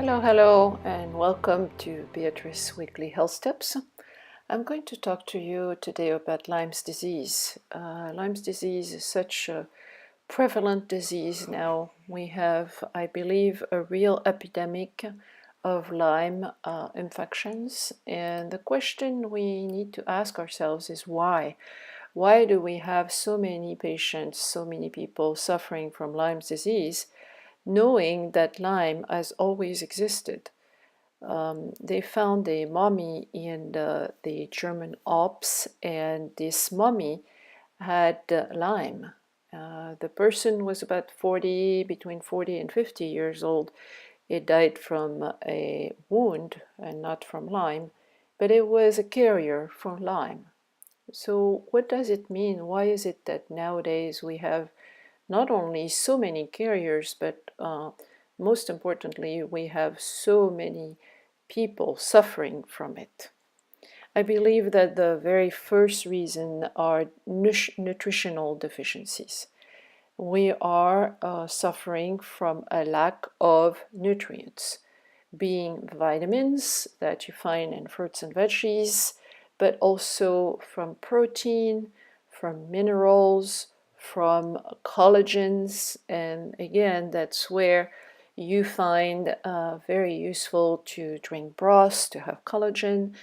Hello, and welcome to Beatrice Weekly Health Tips. I'm going to talk to you today about Lyme disease. Lyme disease is such a prevalent disease now. We have, I believe, a real epidemic of Lyme infections, and the question we need to ask ourselves is why? Why do we have so many patients, so many people suffering from Lyme disease, knowing that Lyme has always existed? They found a mummy in the German Alps, and this mummy had Lyme. The person was about between 40 and 50 years old. It died from a wound and not from Lyme, but it was a carrier for Lyme. So what does it mean? Why is it that nowadays we have not only so many carriers, but most importantly, we have so many people suffering from it? I believe that the very first reason are nutritional deficiencies. We are suffering from a lack of nutrients, being vitamins that you find in fruits and veggies, but also from protein, from minerals, from collagens, and again, that's where you find very useful to drink broths, to have collagen,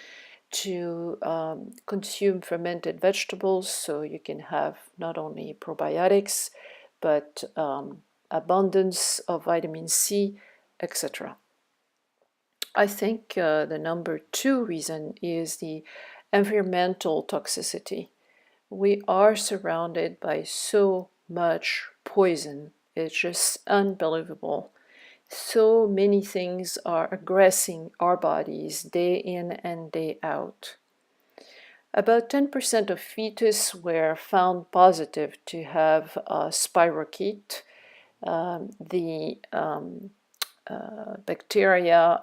to consume fermented vegetables, so you can have not only probiotics, but abundance of vitamin C, etc. I think the number two reason is the environmental toxicity. We are surrounded by so much poison. It's just unbelievable. So many things are aggressing our bodies day in and day out. About 10% of fetus were found positive to have spirochete, the bacteria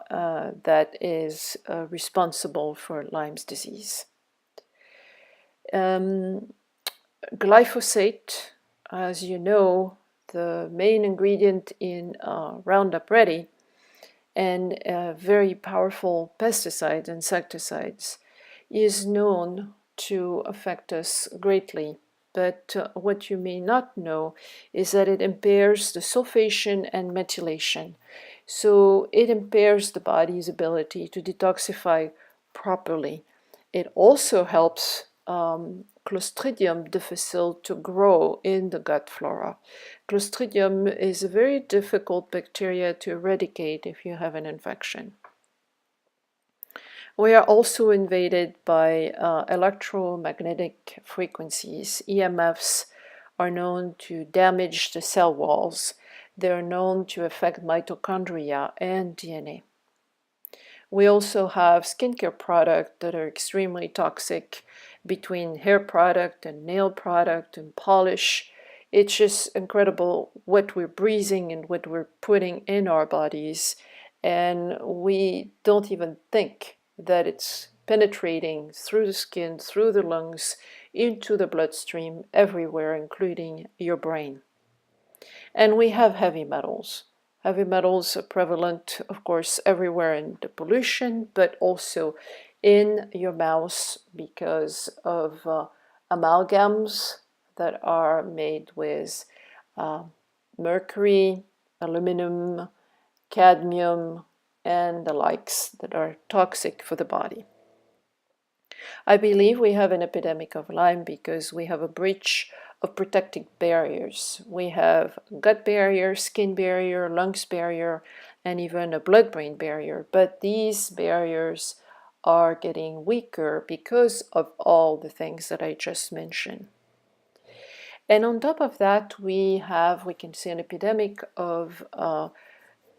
that is responsible for Lyme disease. Glyphosate, as you know, the main ingredient in Roundup Ready, and very powerful pesticides, insecticides, is known to affect us greatly. But what you may not know is that it impairs the sulfation and methylation. So it impairs the body's ability to detoxify properly. It also helps Clostridium difficile to grow in the gut flora. Clostridium is a very difficult bacteria to eradicate if you have an infection. We are also invaded by electromagnetic frequencies. EMFs are known to damage the cell walls. They're known to affect mitochondria and DNA. We also have skincare products that are extremely toxic, between hair product and nail product and polish. It's just incredible what we're breathing and what we're putting in our bodies, and we don't even think that it's penetrating through the skin, through the lungs, into the bloodstream, everywhere, including your brain. And we have heavy metals. Heavy metals are prevalent, of course, everywhere in the pollution, but also in your mouth because of amalgams that are made with mercury, aluminum, cadmium, and the likes that are toxic for the body. I believe we have an epidemic of Lyme because we have a breach of protective barriers. We have gut barrier, skin barrier, lungs barrier, and even a blood-brain barrier. But these barriers are getting weaker because of all the things that I just mentioned. And on top of that, we can see an epidemic of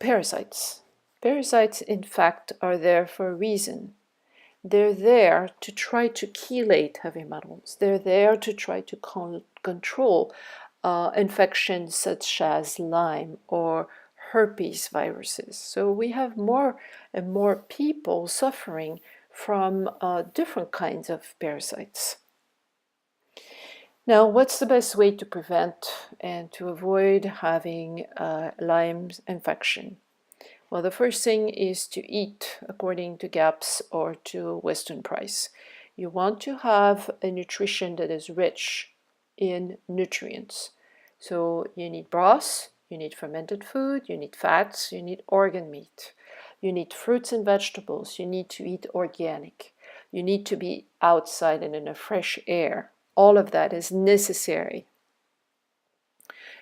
parasites. Parasites, in fact, are there for a reason. They're there to try to chelate heavy metals. They're there to try to control infections such as Lyme or herpes viruses. So we have more and more people suffering from different kinds of parasites. Now, what's the best way to prevent and to avoid having Lyme infection? Well, the first thing is to eat according to GAPS or to Western Price. You want to have a nutrition that is rich in nutrients. So you need broth, you need fermented food, you need fats, you need organ meat, you need fruits and vegetables, you need to eat organic, you need to be outside and in the fresh air. All of that is necessary.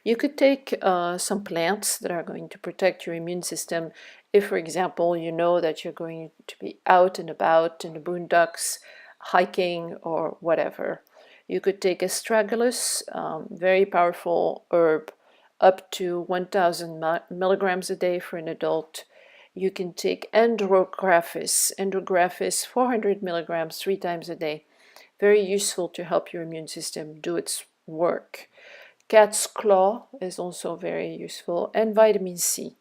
You could take some plants that are going to protect your immune system. If, for example, you know that you're going to be out and about in the boondocks, hiking or whatever. You could take astragalus, very powerful herb, up to 1,000 milligrams a day for an adult. You can take andrographis, 400 milligrams 3 times a day. Very useful to help your immune system do its work. Cat's claw is also very useful, and vitamin C.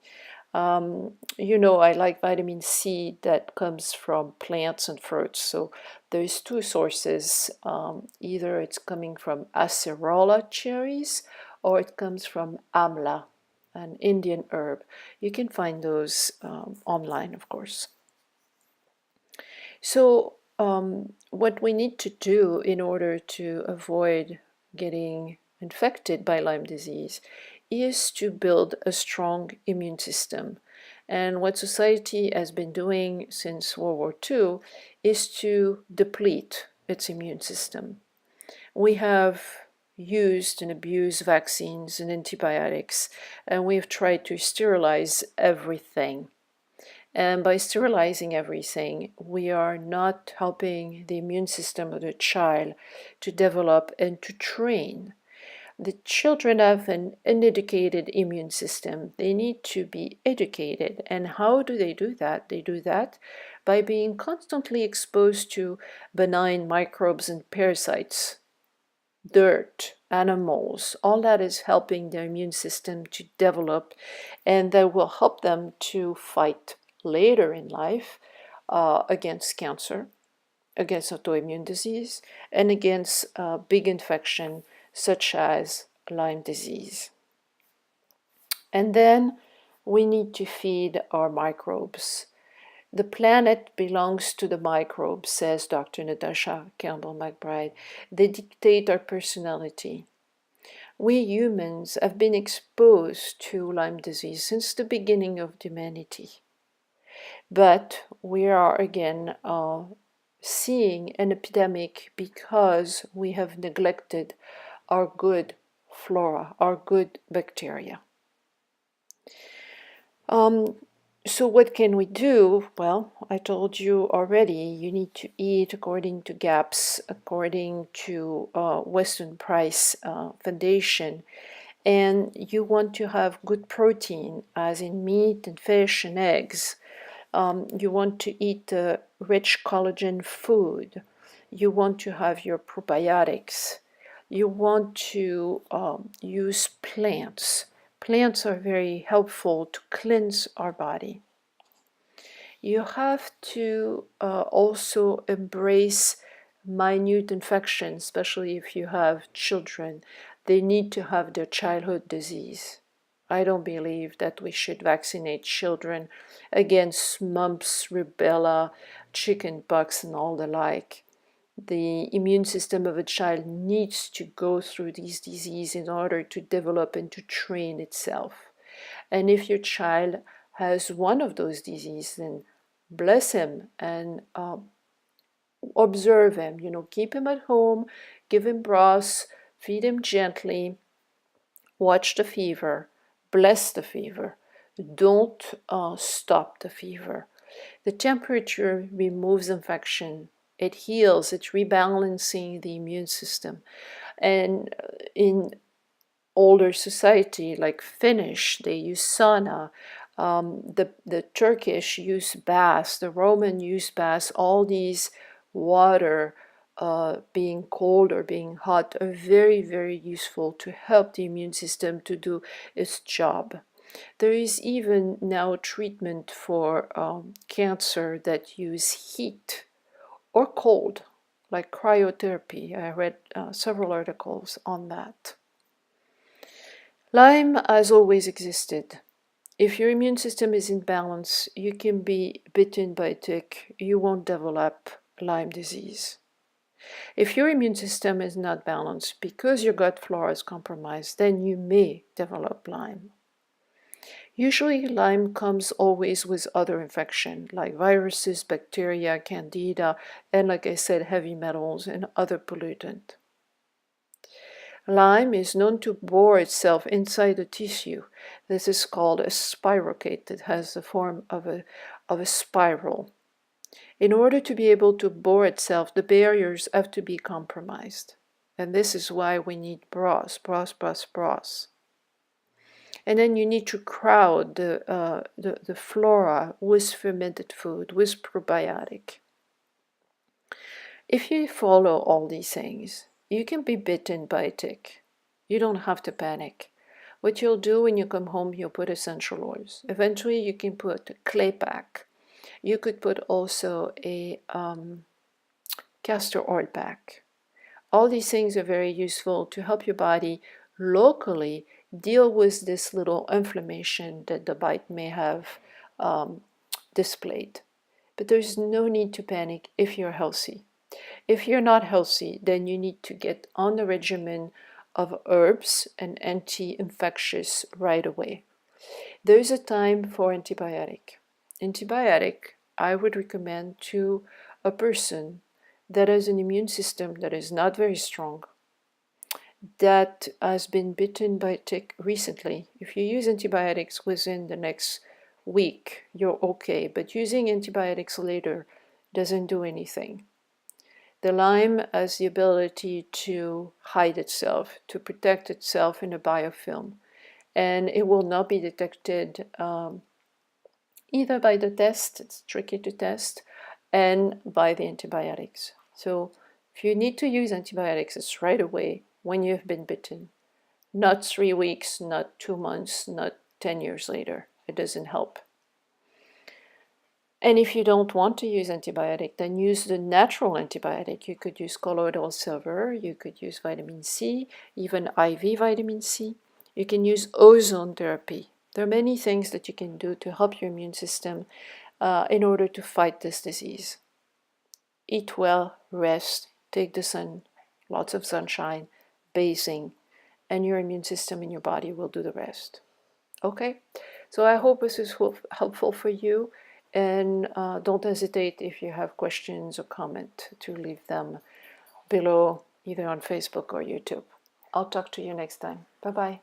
I like vitamin C that comes from plants and fruits. So there's two sources. Either it's coming from acerola cherries or it comes from amla, an Indian herb. You can find those online, of course. So what we need to do in order to avoid getting infected by Lyme disease is to build a strong immune system. And what society has been doing since World War II is to deplete its immune system. We have used and abused vaccines and antibiotics, and we've tried to sterilize everything. And by sterilizing everything, we are not helping the immune system of the child to develop and to train. The children have an uneducated immune system. They need to be educated. And how do they do that? They do that by being constantly exposed to benign microbes and parasites, dirt, animals. All that is helping their immune system to develop, and that will help them to fight later in life against cancer, against autoimmune disease, and against big infection such as Lyme disease. And then we need to feed our microbes. The planet belongs to the microbes, says Dr. Natasha Campbell-McBride. They dictate our personality. We humans have been exposed to Lyme disease since the beginning of humanity. But we are again seeing an epidemic because we have neglected our good flora, our good bacteria. So what can we do? Well, I told you already, you need to eat according to GAPS, according to Western Price Foundation, and you want to have good protein, as in meat and fish and eggs. You want to eat rich collagen food. You want to have your probiotics. You want to use plants. Plants are very helpful to cleanse our body. You have to also embrace minute infections, especially if you have children. They need to have their childhood disease. I don't believe that we should vaccinate children against mumps, rubella, chickenpox, and all the like. The immune system of a child needs to go through these diseases in order to develop and to train itself. And if your child has one of those diseases, then bless him and observe him. Keep him at home, give him broth, feed him gently, watch the fever, bless the fever. Don't stop the fever. The temperature removes infection. It heals, it's rebalancing the immune system. And in older society, like Finnish, they use sauna. The Turkish use baths, the Roman use baths. All these water, being cold or being hot, are very, very useful to help the immune system to do its job. There is even now treatment for cancer that use heat or cold, like cryotherapy. I read several articles on that. Lyme has always existed. If your immune system is in balance, you can be bitten by a tick, you won't develop Lyme disease. If your immune system is not balanced because your gut flora is compromised, then you may develop Lyme. Usually Lyme comes always with other infection like viruses, bacteria, candida, and like I said, heavy metals and other pollutants. Lyme is known to bore itself inside the tissue. This is called a spirocate. It has the form of a spiral. In order to be able to bore itself, the barriers have to be compromised. And this is why we need broth. And then you need to crowd the flora with fermented food, with probiotic. If you follow all these things, you can be bitten by a tick. You don't have to panic. What you'll do when you come home, you'll put essential oils. Eventually, you can put a clay pack. You could put also a castor oil pack. All these things are very useful to help your body locally deal with this little inflammation that the bite may have displayed. But there's no need to panic if you're healthy. If you're not healthy, then you need to get on a regimen of herbs and anti-infectious right away. There's a time for antibiotic. Antibiotic, I would recommend to a person that has an immune system that is not very strong, that has been bitten by a tick recently. If you use antibiotics within the next week, you're okay, but using antibiotics later doesn't do anything. The Lyme has the ability to hide itself, to protect itself in a biofilm, and it will not be detected either by the test, it's tricky to test, and by the antibiotics. So if you need to use antibiotics, it's right away when you've been bitten. Not 3 weeks, not 2 months, not 10 years later. It doesn't help. And if you don't want to use antibiotic, then use the natural antibiotic. You could use colloidal silver, you could use vitamin C, even IV vitamin C. You can use ozone therapy. There are many things that you can do to help your immune system in order to fight this disease. Eat well, rest, take the sun, lots of sunshine, bathing, and your immune system in your body will do the rest. Okay, so I hope this is helpful for you, and don't hesitate if you have questions or comment to leave them below either on Facebook or YouTube. I'll talk to you next time. Bye-bye.